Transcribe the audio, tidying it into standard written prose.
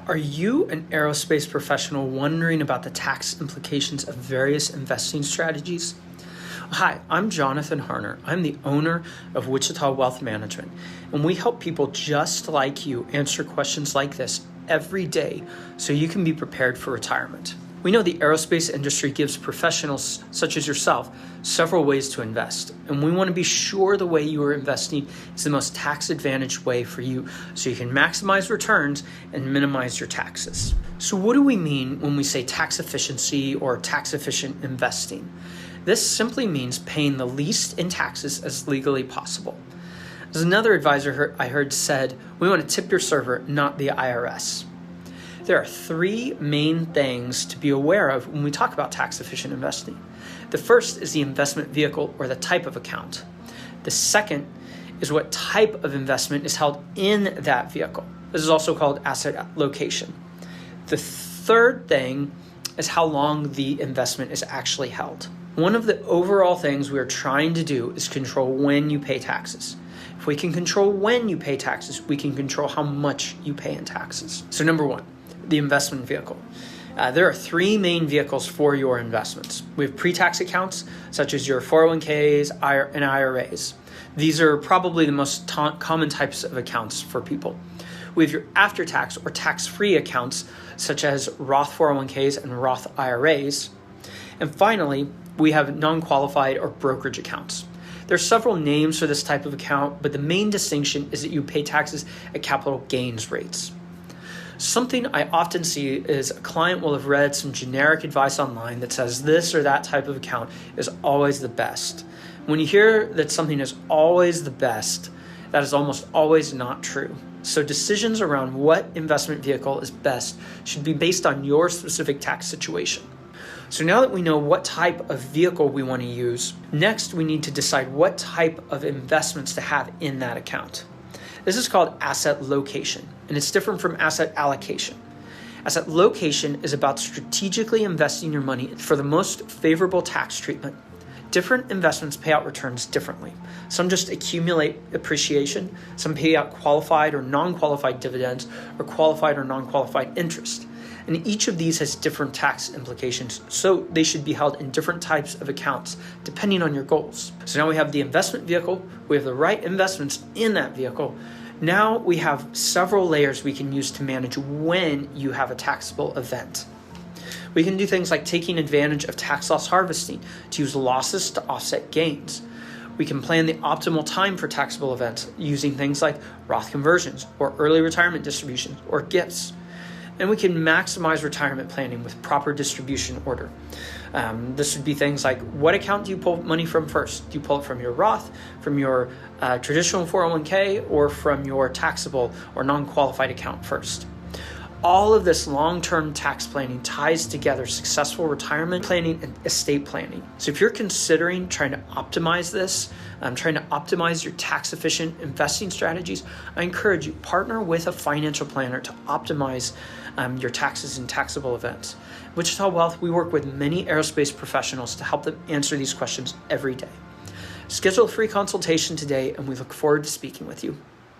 Are you an aerospace professional wondering about the tax implications of various investing strategies? Hi, I'm Jonathan Harner. I'm the owner of Wichita Wealth Management, and we help people just like you answer questions like this every day so you can be prepared for retirement. We know the aerospace industry gives professionals such as yourself several ways to invest, and we want to be sure the way you are investing is the most tax-advantaged way for you so you can maximize returns and minimize your taxes. So what do we mean when we say tax efficiency or tax-efficient investing? This simply means paying the least in taxes as legally possible. As another advisor I heard said, we want to tip your server, not the IRS. There are three main things to be aware of when we talk about tax-efficient investing. The first is the investment vehicle or the type of account. The second is what type of investment is held in that vehicle. This is also called asset location. The third thing is how long the investment is actually held. One of the overall things we are trying to do is control when you pay taxes. If we can control when you pay taxes, we can control how much you pay in taxes. So number one, the investment vehicle. There are three main vehicles for your investments. We have pre-tax accounts, such as your 401ks and IRAs. These are probably the most common types of accounts for people. We have your after-tax or tax-free accounts, such as Roth 401ks and Roth IRAs. And finally, we have non-qualified or brokerage accounts. There are several names for this type of account, but the main distinction is that you pay taxes at capital gains rates. Something I often see is a client will have read some generic advice online that says this or that type of account is always the best. When you hear that something is always the best, that is almost always not true. So decisions around what investment vehicle is best should be based on your specific tax situation. So now that we know what type of vehicle we want to use, next we need to decide what type of investments to have in that account. This is called asset location, and it's different from asset allocation. Asset location is about strategically investing your money for the most favorable tax treatment. Different investments pay out returns differently. Some just accumulate appreciation, some pay out qualified or non-qualified dividends, or qualified or non-qualified interest. And each of these has different tax implications, so they should be held in different types of accounts depending on your goals. So now we have the investment vehicle, we have the right investments in that vehicle. Now we have several layers we can use to manage when you have a taxable event. We can do things like taking advantage of tax loss harvesting to use losses to offset gains. We can plan the optimal time for taxable events using things like Roth conversions or early retirement distributions or gifts. And we can maximize retirement planning with proper distribution order. This would be things like, what account do you pull money from first? Do you pull it from your Roth, from your traditional 401k, or from your taxable or non-qualified account first? All of this long-term tax planning ties together successful retirement planning and estate planning. So if you're considering trying to optimize this, trying to optimize your tax-efficient investing strategies, I encourage you, partner with a financial planner to optimize your taxes and taxable events. Wichita Wealth, we work with many aerospace professionals to help them answer these questions every day. Schedule a free consultation today, and we look forward to speaking with you.